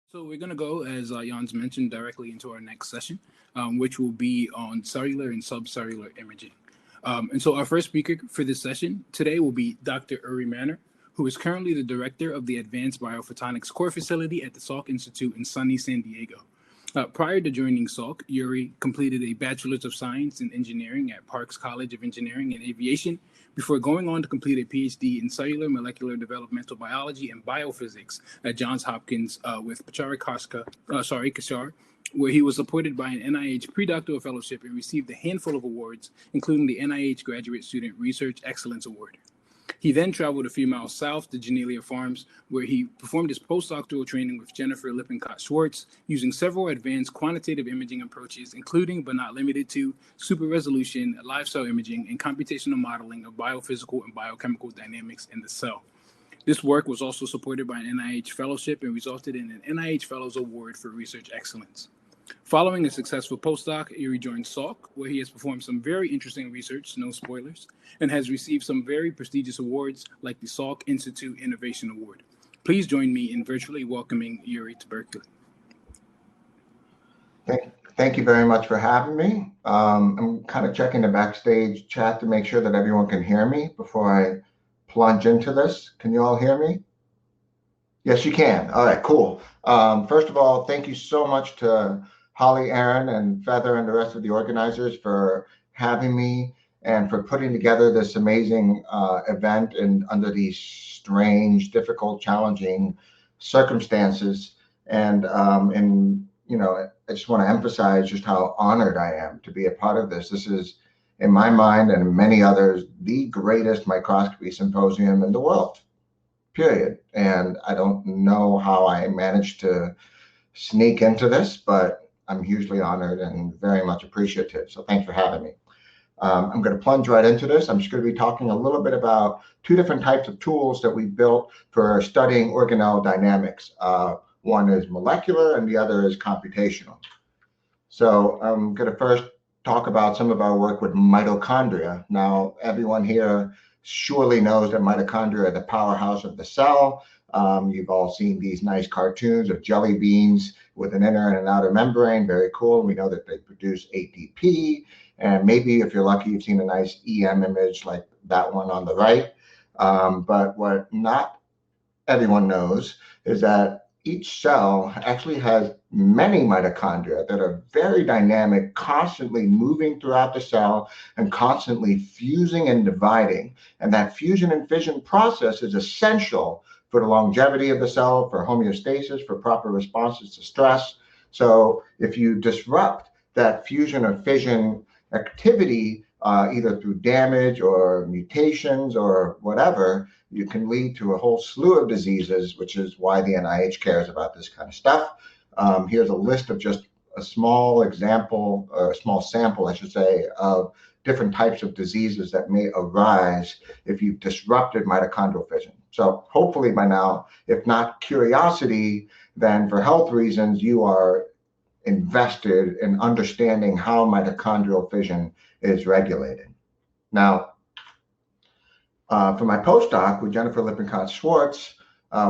So we're going to go, as Jans mentioned, directly into our next session, which will be on cellular and subcellular imaging. And so our first speaker for this session today will be Dr. Uri Manor, who is currently the director of the Advanced Biophotonics Core Facility at the Salk Institute in sunny San Diego. Prior to joining Salk, Uri completed a Bachelor's of Science in Engineering at Parks College of Engineering and Aviation before going on to complete a PhD in Cellular Molecular Developmental Biology and Biophysics at Johns Hopkins with Kashar, where he was supported by an NIH pre-doctoral fellowship and received a handful of awards, including the NIH Graduate Student Research Excellence Award. He then traveled a few miles south to Genelia Farms, where he performed his postdoctoral training with Jennifer Lippincott-Schwartz using several advanced quantitative imaging approaches, including but not limited to super resolution, live cell imaging, and computational modeling of biophysical and biochemical dynamics in the cell. This work was also supported by an NIH fellowship and resulted in an NIH Fellows Award for Research Excellence. Following a successful postdoc, Uri joined Salk, where he has performed some very interesting research, no spoilers, and has received some very prestigious awards like the Salk Institute Innovation Award. Please join me in virtually welcoming Uri to Berkeley. Thank you very much for having me. I'm kind of checking the backstage chat to make sure that everyone can hear me before I plunge into this. Can you all hear me? Yes, you can. All right, cool. First of all, thank you so much to Holly, Aaron, and Feather, and the rest of the organizers for having me and for putting together this amazing event and under these strange, difficult, challenging circumstances. And you know, I just want to emphasize just how honored I am to be a part of this. This is, in my mind and many others, the greatest microscopy symposium in the world, period. And I don't know how I managed to sneak into this, but I'm hugely honored and very much appreciative. So thanks for having me. I'm going to plunge right into this. I'm just going to be talking a little bit about two different types of tools that we built for studying organelle dynamics. One is molecular and the other is computational. So I'm going to first talk about some of our work with mitochondria. Now, everyone here surely knows that mitochondria are the powerhouse of the cell. You've all seen these nice cartoons of jelly beans with an inner and an outer membrane. Very cool. We know that they produce ATP. And maybe if you're lucky, you've seen a nice EM image like that one on the right. But what not everyone knows is that each cell actually has many mitochondria that are very dynamic, constantly moving throughout the cell and constantly fusing and dividing. And that fusion and fission process is essential for the longevity of the cell, for homeostasis, for proper responses to stress. So if you disrupt that fusion or fission activity, either through damage or mutations or whatever, you can lead to a whole slew of diseases, which is why the NIH cares about this kind of stuff. Here's a list of just a small example, or a small sample, I should say, of different types of diseases that may arise if you've disrupted mitochondrial fission. So hopefully by now, if not curiosity, then for health reasons, you are invested in understanding how mitochondrial fission is regulated. Now, for my postdoc with Jennifer Lippincott-Schwartz,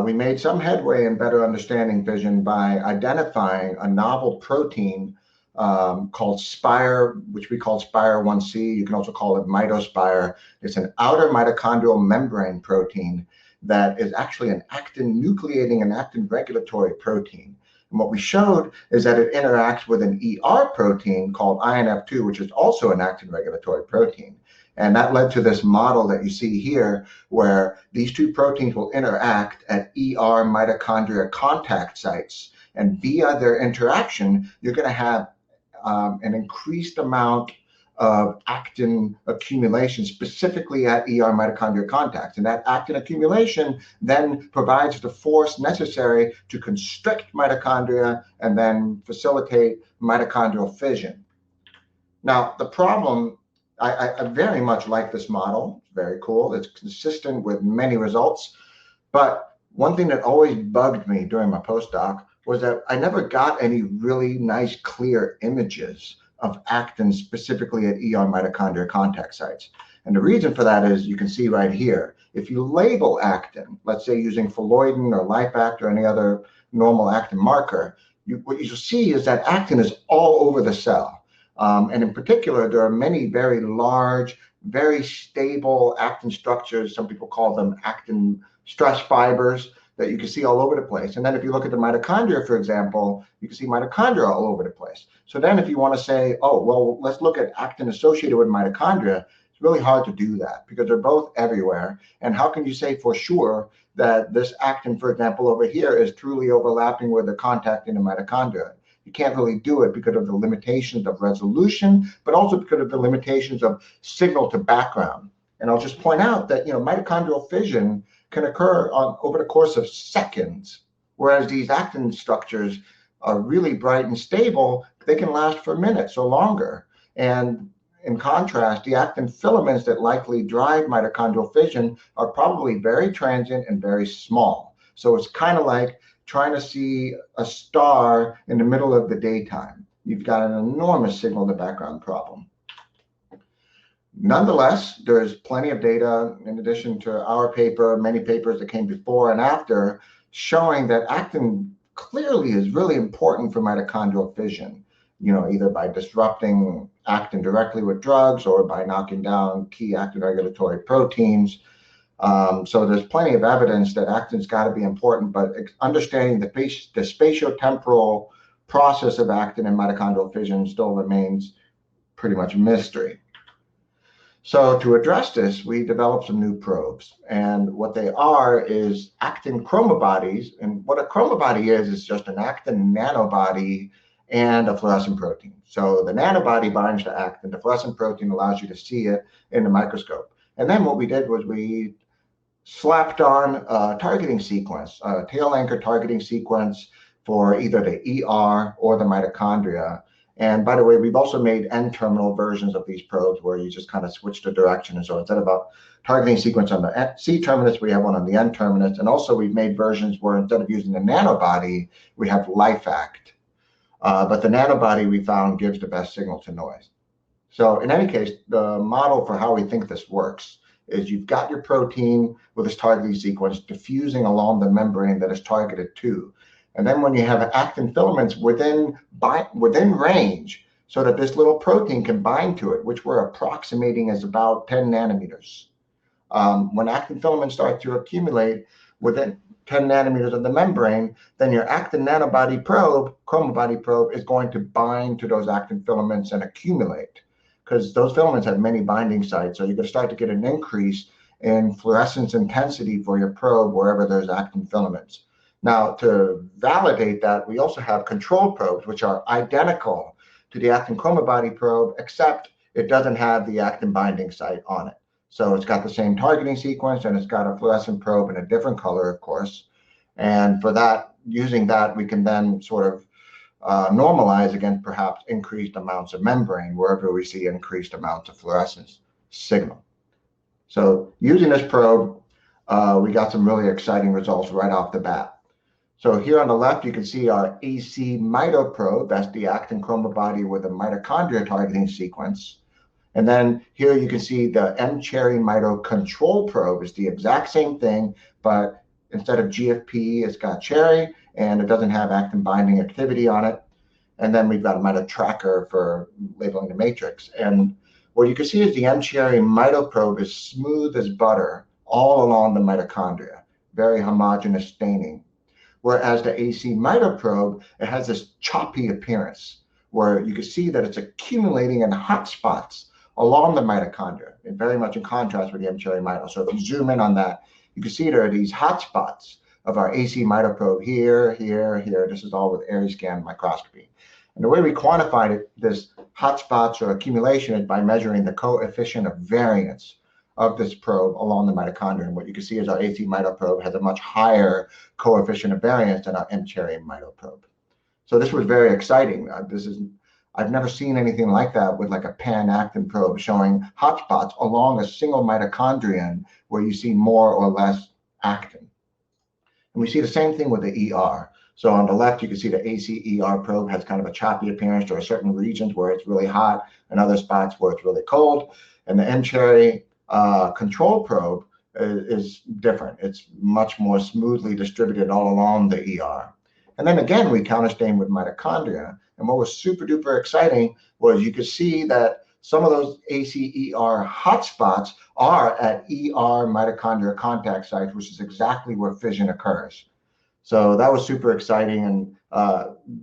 we made some headway in better understanding fission by identifying a novel protein called Spire, which we call Spire1C. You can also call it mitospire. It's an outer mitochondrial membrane protein that is actually an actin nucleating and actin regulatory protein. And what we showed is that it interacts with an ER protein called INF2, which is also an actin regulatory protein. And that led to this model that you see here, where these two proteins will interact at ER-mitochondria contact sites. And via their interaction, you're going to have an increased amount of actin accumulation, specifically at ER-mitochondria contacts. And that actin accumulation then provides the force necessary to constrict mitochondria and then facilitate mitochondrial fission. Now, the problem, I very much like this model. It's very cool. It's consistent with many results. But one thing that always bugged me during my postdoc was that I never got any really nice, clear images of actin specifically at ER mitochondria contact sites. And the reason for that is you can see right here. if you label actin, let's say using phalloidin or LifeAct or any other normal actin marker, what you'll see is that actin is all over the cell. And in particular, there are many very large, very stable actin structures. Some people call them actin stress fibers that you can see all over the place. And then if you look at the mitochondria, for example, you can see mitochondria all over the place. So then if you want to say, oh, well, let's look at actin associated with mitochondria, it's really hard to do that because they're both everywhere. And how can you say for sure that this actin, for example, over here is truly overlapping with the contact in the mitochondria? You can't really do it because of the limitations of resolution, but also because of the limitations of signal to background. And I'll just point out that, mitochondrial fission can occur over the course of seconds, whereas these actin structures are really bright and stable. They can last for minutes or longer. And in contrast, the actin filaments that likely drive mitochondrial fission are probably very transient and very small. So it's kind of like trying to see a star in the middle of the daytime. You've got an enormous signal to background problem. Nonetheless, there's plenty of data, in addition to our paper, many papers that came before and after, showing that actin clearly is really important for mitochondrial fission, either by disrupting actin directly with drugs or by knocking down key actin regulatory proteins. So there's plenty of evidence that actin's got to be important, but understanding the spatiotemporal process of actin and mitochondrial fission still remains pretty much a mystery. So to address this, we developed some new probes, and what they are is actin chromobodies. And what a chromobody is just an actin nanobody and a fluorescent protein. So the nanobody binds to actin, the fluorescent protein allows you to see it in the microscope. And then what we did was we slapped on a targeting sequence, a tail anchor targeting sequence for either the ER or the mitochondria. And by the way, we've also made N-terminal versions of these probes where you just kind of switch the direction. And so instead of a targeting sequence on the C-terminus, we have one on the N-terminus. And also we've made versions where instead of using the nanobody, we have LifeAct. But the nanobody we found gives the best signal to noise. So in any case, the model for how we think this works is you've got your protein with its targeting sequence diffusing along the membrane that is targeted to. And then when you have actin filaments within range, so that this little protein can bind to it, which we're approximating as about 10 nanometers. When actin filaments start to accumulate within 10 nanometers of the membrane, then your actin nanobody probe, chromobody probe, is going to bind to those actin filaments and accumulate, because those filaments have many binding sites. So you're going to start to get an increase in fluorescence intensity for your probe wherever there's actin filaments. Now, to validate that, we also have control probes, which are identical to the actin chromobody probe, except it doesn't have the actin binding site on it. So it's got the same targeting sequence, and it's got a fluorescent probe in a different color, of course. And for that, using that, we can then sort of normalize against perhaps increased amounts of membrane wherever we see increased amounts of fluorescence signal. So using this probe, we got some really exciting results right off the bat. So here on the left, you can see our AC-mito probe. That's the actin chromobody with a mitochondria targeting sequence. And then here you can see the M-cherry mito control probe is the exact same thing, but instead of GFP, it's got cherry, and it doesn't have actin binding activity on it. And then we've got a mito tracker for labeling the matrix. And what you can see is the M-cherry mito probe is smooth as butter all along the mitochondria, very homogeneous staining. Whereas the AC-mito probe, it has this choppy appearance where you can see that it's accumulating in hot spots along the mitochondria, and very much in contrast with the M-cherry mito. So if you zoom in on that, you can see there are these hot spots of our AC-mito probe here, here, here. This is all with ARIScan microscopy. And the way we quantified it, this hot spots or accumulation, is by measuring the coefficient of variance of this probe along the mitochondria. And what you can see is our AC-mito probe has a much higher coefficient of variance than our M-cherry mito probe. So this was very exciting. I've never seen anything like that with like a pan-actin probe showing hotspots along a single mitochondrion where you see more or less actin. And we see the same thing with the ER. So on the left, you can see the AC-ER probe has kind of a choppy appearance. There are certain regions where it's really hot and other spots where it's really cold. And the M-cherry control probe is different. It's much more smoothly distributed all along the ER. And then again, we counterstain with mitochondria. And what was super duper exciting was you could see that some of those ACER hotspots are at ER mitochondria contact sites, which is exactly where fission occurs. So that was super exciting. And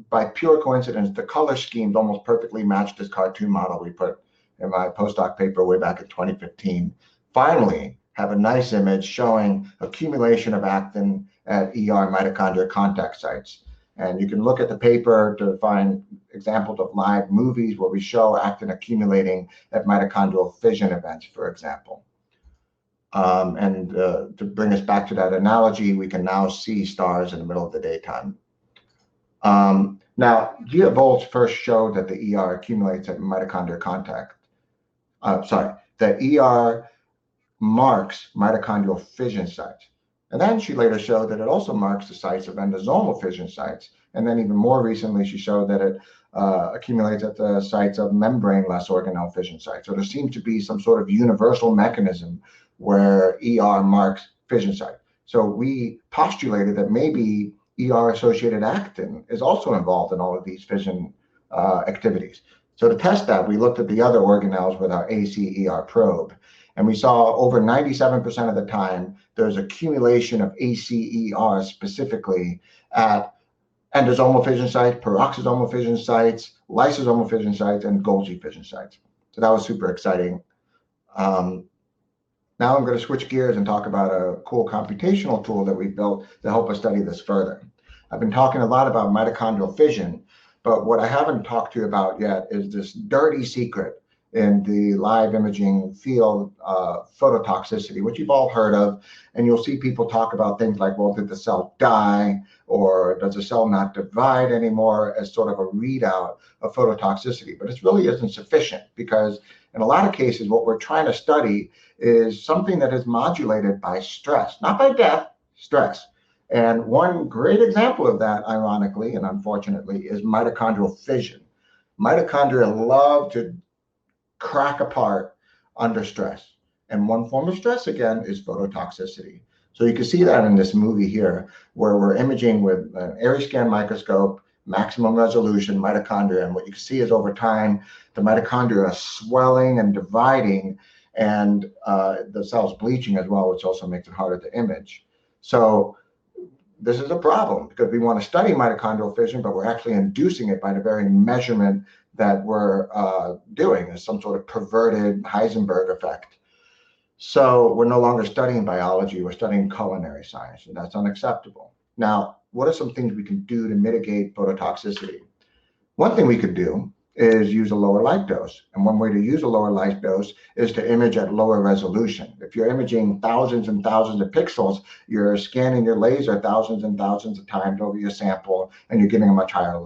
by pure coincidence, the color schemes almost perfectly matched this cartoon model we put in my postdoc paper way back in 2015. Finally, have a nice image showing accumulation of actin at ER mitochondria contact sites. And you can look at the paper to find examples of live movies where we show actin accumulating at mitochondrial fission events, for example. To bring us back to that analogy, we can now see stars in the middle of the daytime. Now, Gia Volz first showed that the ER accumulates at mitochondria contact. The ER marks mitochondrial fission sites. And then she later showed that it also marks the sites of endosomal fission sites. And then even more recently, she showed that it accumulates at the sites of membraneless organelle fission sites. So there seems to be some sort of universal mechanism where ER marks fission site. So we postulated that maybe ER-associated actin is also involved in all of these fission activities. So to test that, we looked at the other organelles with our ACER probe. And we saw over 97% of the time, there's accumulation of ACER specifically at endosomal fission sites, peroxisomal fission sites, lysosomal fission sites, and Golgi fission sites. So that was super exciting. Now I'm going to switch gears and talk about a cool computational tool that we built to help us study this further. I've been talking a lot about mitochondrial fission, but what I haven't talked to you about yet is this dirty secret in the live imaging field, phototoxicity, which you've all heard of. And you'll see people talk about things like, well, did the cell die? Or does the cell not divide anymore, as sort of a readout of phototoxicity? But it really isn't sufficient, because in a lot of cases, what we're trying to study is something that is modulated by stress, not by death, stress. And one great example of that, ironically and unfortunately, is mitochondrial fission. Mitochondria love to crack apart under stress. And one form of stress, again, is phototoxicity. So you can see that in this movie here, where we're imaging with an area scan microscope, maximum resolution mitochondria. And what you can see is over time, the mitochondria are swelling and dividing, and the cell's bleaching as well, which also makes it harder to image. So this is a problem, because we want to study mitochondrial fission, but we're actually inducing it by the very measurement that we're doing, as some sort of perverted Heisenberg effect. So we're no longer studying biology, we're studying culinary science, and that's unacceptable. Now, what are some things we can do to mitigate phototoxicity? One thing we could do is use a lower light dose. And one way to use a lower light dose is to image at lower resolution. If you're imaging thousands and thousands of pixels, you're scanning your laser thousands and thousands of times over your sample, and you're getting a much higher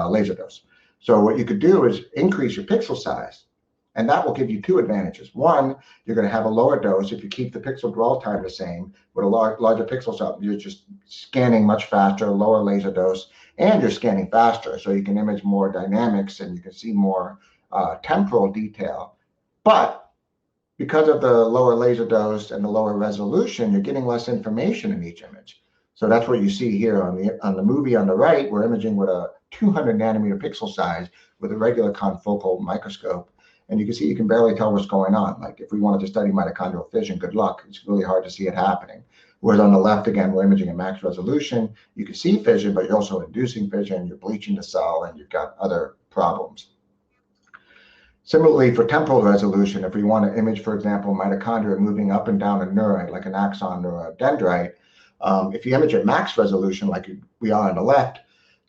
laser dose. So what you could do is increase your pixel size, and that will give you two advantages. One, you're going to have a lower dose if you keep the pixel dwell time the same. With a larger pixel size, you're just scanning much faster, lower laser dose, and you're scanning faster, so you can image more dynamics and you can see more temporal detail. But because of the lower laser dose and the lower resolution, you're getting less information in each image. So that's what you see here on the movie on the right. We're imaging with a 200 nanometer pixel size with a regular confocal microscope. And you can see you can barely tell what's going on. Like if we wanted to study mitochondrial fission, good luck. It's really hard to see it happening. Whereas on the left, again, we're imaging at max resolution. You can see fission, but you're also inducing fission. You're bleaching the cell, and you've got other problems. Similarly, for temporal resolution, if we want to image, for example, mitochondria moving up and down a neurite, like an axon or a dendrite, if you image at max resolution, like we are on the left,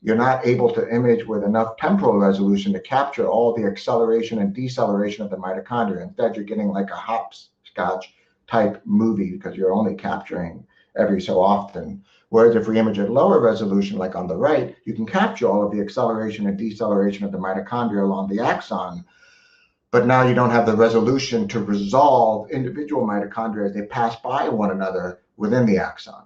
you're not able to image with enough temporal resolution to capture all the acceleration and deceleration of the mitochondria. Instead, you're getting like a hopscotch type movie, because you're only capturing every so often. Whereas if we image at lower resolution, like on the right, you can capture all of the acceleration and deceleration of the mitochondria along the axon. But now you don't have the resolution to resolve individual mitochondria as they pass by one another within the axon.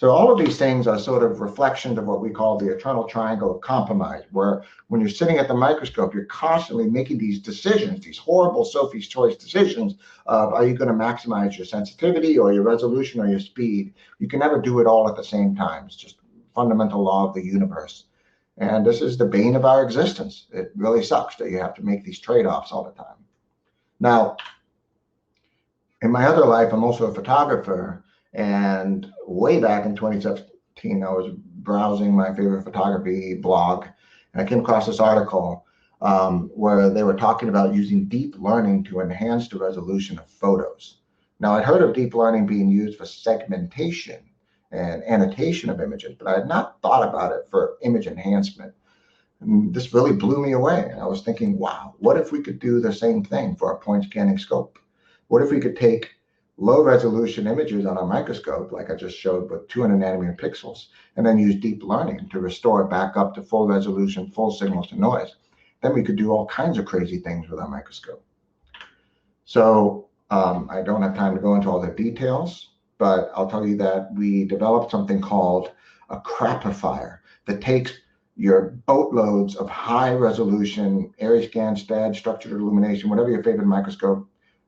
So all of these things are sort of reflections of what we call the eternal triangle of compromise, where when you're sitting at the microscope, you're constantly making these decisions, these horrible Sophie's choice decisions of, are you going to maximize your sensitivity or your resolution or your speed? You can never do it all at the same time. It's just fundamental law of the universe. And this is the bane of our existence. It really sucks that you have to make these trade-offs all the time. Now, in my other life, I'm also a photographer. And way back in 2017, I was browsing my favorite photography blog, and I came across this article where they were talking about using deep learning to enhance the resolution of photos. Now, I'd heard of deep learning being used for segmentation and annotation of images, but I had not thought about it for image enhancement. And this really blew me away. And I was thinking, wow, what if we could do the same thing for a point scanning scope? What if we could take low resolution images on our microscope, like I just showed with 200 nanometer pixels, and then use deep learning to restore it back up to full resolution, full signal to noise? Then we could do all kinds of crazy things with our microscope. So I don't have time to go into all the details, but I'll tell you that we developed something called a crapifier that takes your boatloads of high resolution, area scan, STAD, structured illumination, whatever your favorite microscope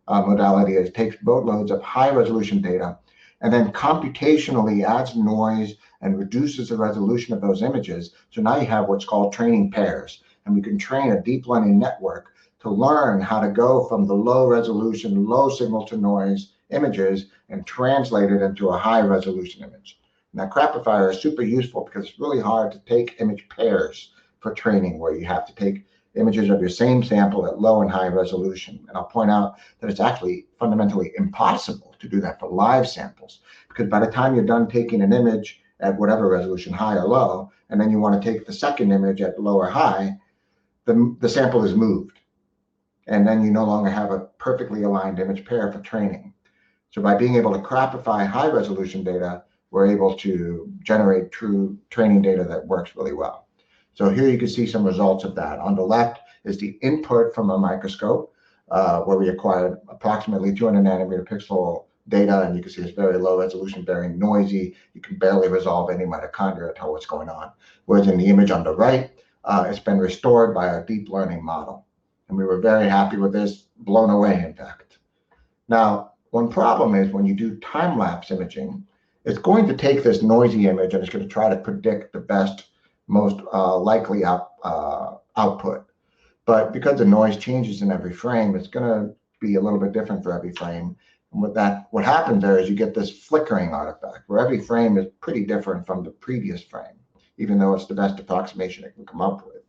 modality is, takes boatloads of high resolution data and then computationally adds noise and reduces the resolution of those images. So now you have what's called training pairs, and we can train a deep learning network to learn how to go from the low resolution, low signal to noise images and translate it into a high resolution image. Now, crapifier is super useful because it's really hard to take image pairs for training, where you have to take images of your same sample at low and high resolution. And I'll point out that it's actually fundamentally impossible to do that for live samples, because by the time you're done taking an image at whatever resolution, high or low, and then you want to take the second image at low or high, the sample is moved. And then you no longer have a perfectly aligned image pair for training. So by being able to crapify high resolution data, we're able to generate true training data that works really well. So here you can see some results of that. On the left is the input from a microscope, where we acquired approximately 200 nanometer pixel data, and you can see it's very low resolution, very noisy. You can barely resolve any mitochondria, tell what's going on. Whereas in the image on the right, it's been restored by our deep learning model. And we were very happy with this, blown away, in fact. Now, one problem is when you do time-lapse imaging, it's going to take this noisy image and it's going to try to predict the best, most likely output. But because the noise changes in every frame, it's going to be a little bit different for every frame. And with that, what happens there is you get this flickering artifact, where every frame is pretty different from the previous frame, even though it's the best approximation it can come up with.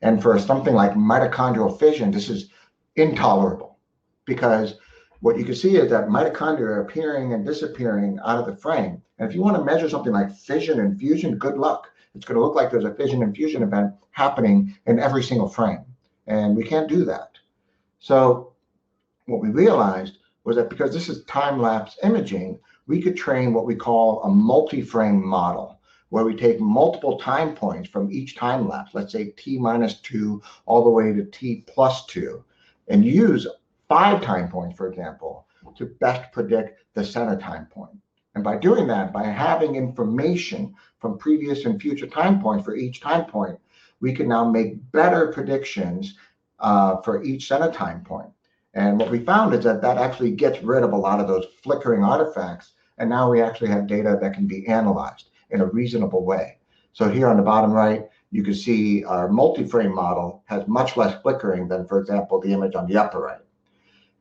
And for something like mitochondrial fission, this is intolerable, because what you can see is that mitochondria are appearing and disappearing out of the frame. And if you want to measure something like fission and fusion, good luck. It's going to look like there's a fission and fusion event happening in every single frame. And we can't do that. So what we realized was that because this is time-lapse imaging, we could train what we call a multi-frame model, where we take multiple time points from each time lapse, let's say T-2 all the way to T+2, and use 5 time points, for example, to best predict the center time point. And by doing that, by having information from previous and future time points for each time point, we can now make better predictions for each center time point. And what we found is that that actually gets rid of a lot of those flickering artifacts, and now we actually have data that can be analyzed in a reasonable way. So here on the bottom right, you can see our multi-frame model has much less flickering than, for example, the image on the upper right.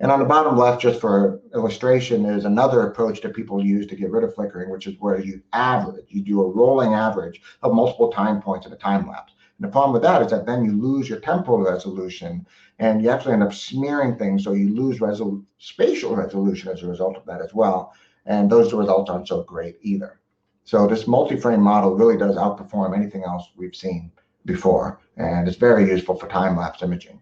And on the bottom left, just for illustration, is another approach that people use to get rid of flickering, which is where you average. You do a rolling average of multiple time points in a time lapse. And the problem with that is that then you lose your temporal resolution, and you actually end up smearing things, so you lose spatial resolution as a result of that as well. And those results aren't so great either. So this multi-frame model really does outperform anything else we've seen before, and it's very useful for time-lapse imaging.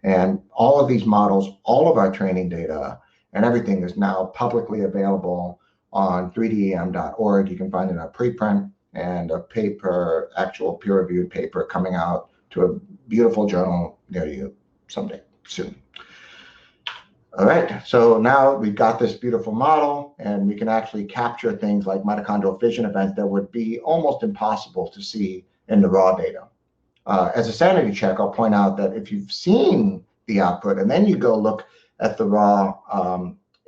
And all of these models, all of our training data and everything is now publicly available on 3dem.org. You can find it in a preprint and a paper, actual peer-reviewed paper coming out to a beautiful journal near you someday soon. All right, so now we've got this beautiful model, and we can actually capture things like mitochondrial fission events that would be almost impossible to see in the raw data. As a sanity check, I'll point out that if you've seen the output and then you go look at the raw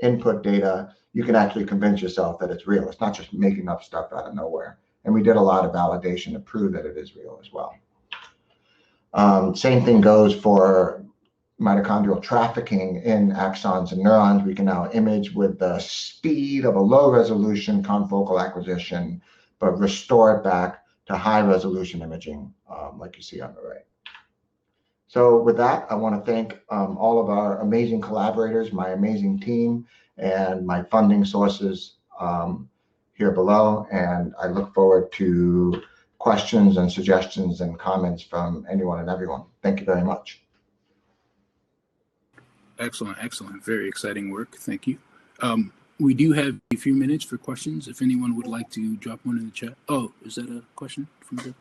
input data, you can actually convince yourself that it's real. It's not just making up stuff out of nowhere. And we did a lot of validation to prove that it is real as well. Same thing goes for mitochondrial trafficking in axons and neurons. We can now image with the speed of a low resolution confocal acquisition, but restore it back to high resolution imaging, like you see on the right. So with that, I want to thank all of our amazing collaborators, my amazing team, and my funding sources here below. And I look forward to questions and suggestions and comments from anyone and everyone. Thank you very much. Excellent, excellent. Very exciting work. Thank you. We do have a few minutes for questions. If anyone would like to drop one in the chat. Oh, is that a question from the?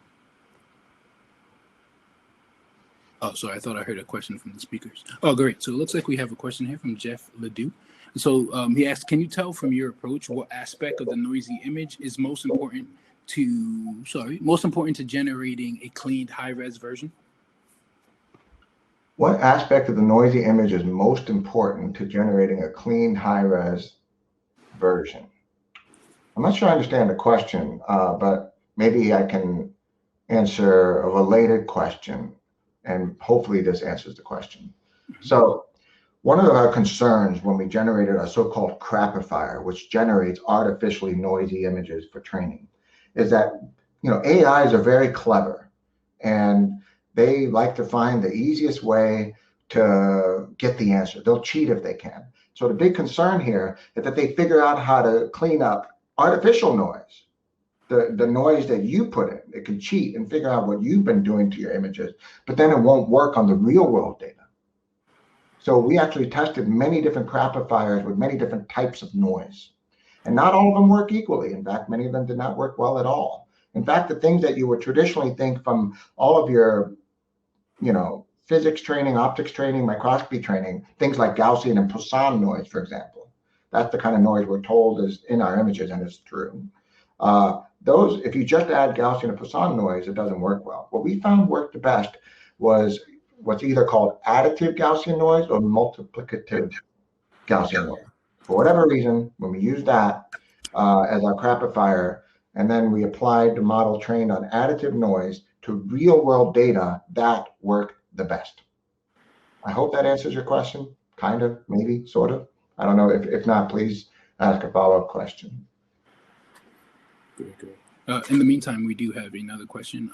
Oh, sorry. I thought I heard a question from the speakers. Oh, great. So it looks like we have a question here from Jeff Ledoux. So he asked, can you tell from your approach what aspect of the noisy image is most important to generating a cleaned high-res version? What aspect of the noisy image is most important to generating a clean high-res version? I'm not sure I understand the question, but maybe I can answer a related question, and hopefully this answers the question. So one of our concerns when we generated a so-called crapifier, which generates artificially noisy images for training, is that AIs are very clever, and they like to find the easiest way to get the answer. They'll cheat if they can. So the big concern here is that they figure out how to clean up artificial noise, the noise that you put in. It can cheat and figure out what you've been doing to your images, but then it won't work on the real world data. So we actually tested many different crapifiers with many different types of noise. And not all of them work equally. In fact, many of them did not work well at all. In fact, the things that you would traditionally think from all of your physics training, optics training, microscopy training, things like Gaussian and Poisson noise, for example. That's the kind of noise we're told is in our images, and it's true. Those, if you just add Gaussian and Poisson noise, it doesn't work well. What we found worked the best was what's either called additive Gaussian noise or multiplicative Gaussian noise. For whatever reason, when we use that as our crapifier, and then we applied the model trained on additive noise to real world data, that worked the best. I hope that answers your question. Kind of, maybe, sort of. I don't know. If not, please ask a follow-up question. Great, great. In the meantime, we do have another question,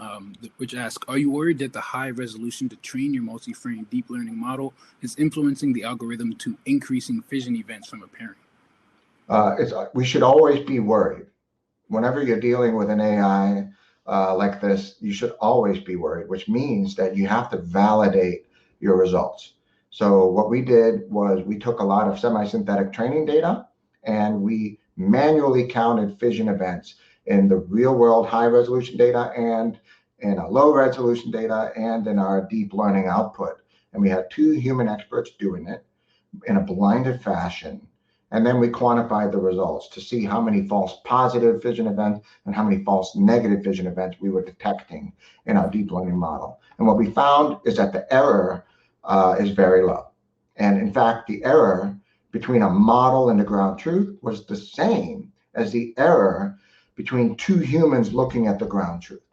which asks, are you worried that the high resolution to train your multi-frame deep learning model is influencing the algorithm to increasing fission events from appearing? We should always be worried. Whenever you're dealing with an AI like this, you should always be worried, which means that you have to validate your results. So what we did was we took a lot of semi-synthetic training data, and we manually counted fission events in the real world high resolution data and in a low resolution data and in our deep learning output. And we had 2 human experts doing it in a blinded fashion. And then we quantified the results to see how many false positive fission events and how many false negative fission events we were detecting in our deep learning model. And what we found is that the error is very low. And in fact, the error between a model and the ground truth was the same as the error between 2 humans looking at the ground truth.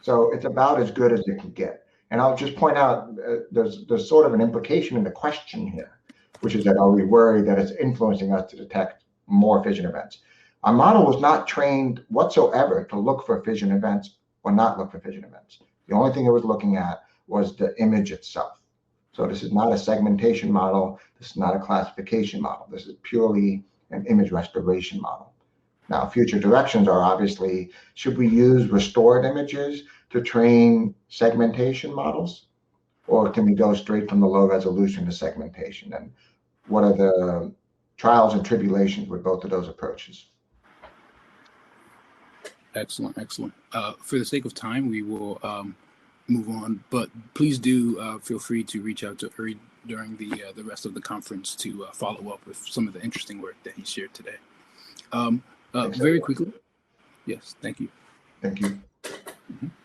So it's about as good as it can get. And I'll just point out there's sort of an implication in the question here, which is that are we worried that it's influencing us to detect more fission events? Our model was not trained whatsoever to look for fission events or not look for fission events. The only thing it was looking at was the image itself. So this is not a segmentation model. This is not a classification model. This is purely an image restoration model. Now, future directions are obviously, should we use restored images to train segmentation models? Or can we go straight from the low resolution to segmentation? And what are the trials and tribulations with both of those approaches? Excellent, excellent. For the sake of time, we will move on, but please do feel free to reach out to Uri during the rest of the conference to follow up with some of the interesting work that he shared today. Very quickly. Yes, thank you. Thank you. Mhm.